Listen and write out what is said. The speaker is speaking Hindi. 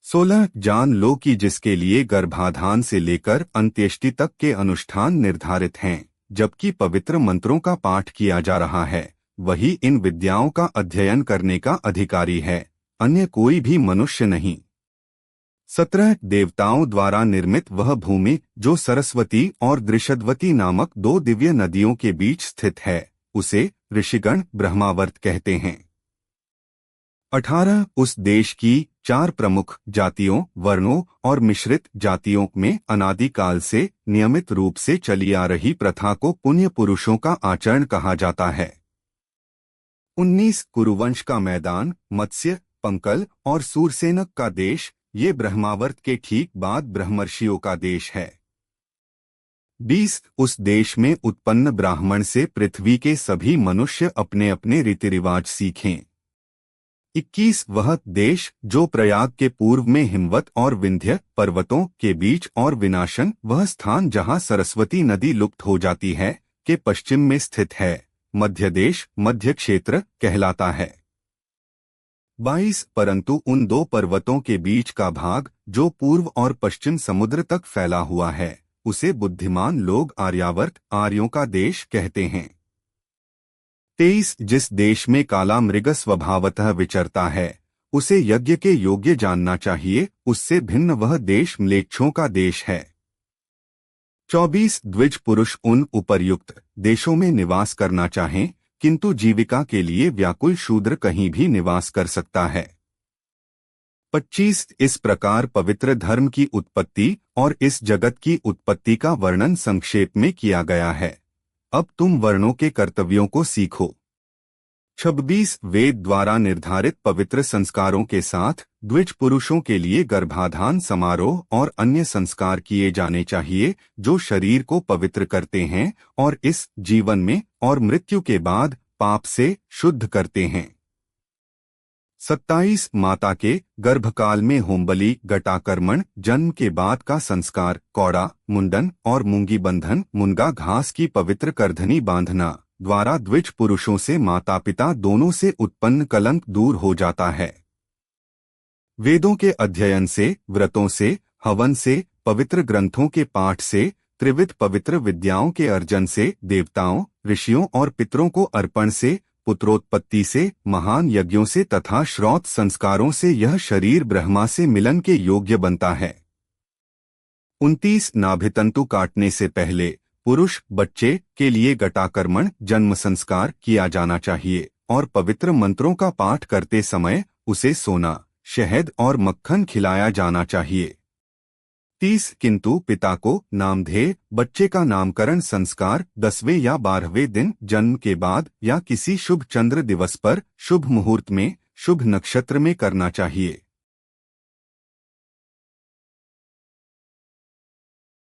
16 जान लो कि जिसके लिए गर्भाधान से लेकर अंत्येष्टि तक के अनुष्ठान निर्धारित हैं, जबकि पवित्र मंत्रों का पाठ किया जा रहा है, वही इन विद्याओं का अध्ययन करने का अधिकारी है, अन्य कोई भी मनुष्य नहीं। 17 देवताओं द्वारा निर्मित वह भूमि जो सरस्वती और दृषद्वती नामक दो दिव्य नदियों के बीच स्थित है, उसे ऋषिगण ब्रह्मावर्त कहते हैं। 18 उस देश की 4 प्रमुख जातियों, वर्णों और मिश्रित जातियों में अनादिकाल से नियमित रूप से चली आ रही प्रथा को पुण्य पुरुषों का आचरण कहा जाता है। 19 कुरुवंश का मैदान, मत्स्य, पंकल और सूरसेनक का देश, ये ब्रह्मावर्त के ठीक बाद ब्रह्मर्षियों का देश है। 20 उस देश में उत्पन्न ब्राह्मण से पृथ्वी के सभी मनुष्य अपने अपने रीति रिवाज सीखें। 21 वह देश जो प्रयाग के पूर्व में हिमवत और विंध्य पर्वतों के बीच और विनाशन वह स्थान जहाँ सरस्वती नदी लुप्त हो जाती है के पश्चिम में स्थित है, मध्य देश मध्य क्षेत्र कहलाता है। 22 परंतु उन दो पर्वतों के बीच का भाग जो पूर्व और पश्चिम समुद्र तक फैला हुआ है, उसे बुद्धिमान लोग आर्यावर्त आर्यों का देश कहते हैं। 23 जिस देश में काला मृग स्वभावतः विचरता है, उसे यज्ञ के योग्य जानना चाहिए, उससे भिन्न वह देश म्लेच्छों का देश है। 24 द्विज पुरुष उन उपर्युक्त देशों में निवास करना चाहें, किंतु जीविका के लिए व्याकुल शूद्र कहीं भी निवास कर सकता है। 25 इस प्रकार पवित्र धर्म की उत्पत्ति और इस जगत की उत्पत्ति का वर्णन संक्षेप में किया गया है। अब तुम वर्णों के कर्तव्यों को सीखो। 26 वेद द्वारा निर्धारित पवित्र संस्कारों के साथ द्विज पुरुषों के लिए गर्भाधान समारोह और अन्य संस्कार किए जाने चाहिए जो शरीर को पवित्र करते हैं और इस जीवन में और मृत्यु के बाद पाप से शुद्ध करते हैं। 27 माता के गर्भकाल में होमबलि घटाकर्मण, जन्म के बाद का संस्कार, कौड़ा, मुंडन और मूंगी बंधन, मुनगा घास की पवित्र करधनी बांधना द्वारा द्विज पुरुषों से माता पिता दोनों से उत्पन्न कलंक दूर हो जाता है। वेदों के अध्ययन से, व्रतों से, हवन से, पवित्र ग्रंथों के पाठ से, त्रिविध पवित्र विद्याओं के अर्जन से, देवताओं, ऋषियों और पितरों को अर्पण से, पुत्रोत्पत्ति से, महान यज्ञों से तथा श्रौत संस्कारों से यह शरीर ब्रह्मा से मिलन के योग्य बनता है। 29 नाभितंतु काटने से पहले पुरुष बच्चे के लिए घटाकर्मण जन्म संस्कार किया जाना चाहिए और पवित्र मंत्रों का पाठ करते समय उसे सोना, शहद और मक्खन खिलाया जाना चाहिए। 30 किंतु पिता को नामधेय बच्चे का नामकरण संस्कार 10वें या 12वें दिन जन्म के बाद या किसी शुभ चंद्र दिवस पर शुभ मुहूर्त में शुभ नक्षत्र में करना चाहिए।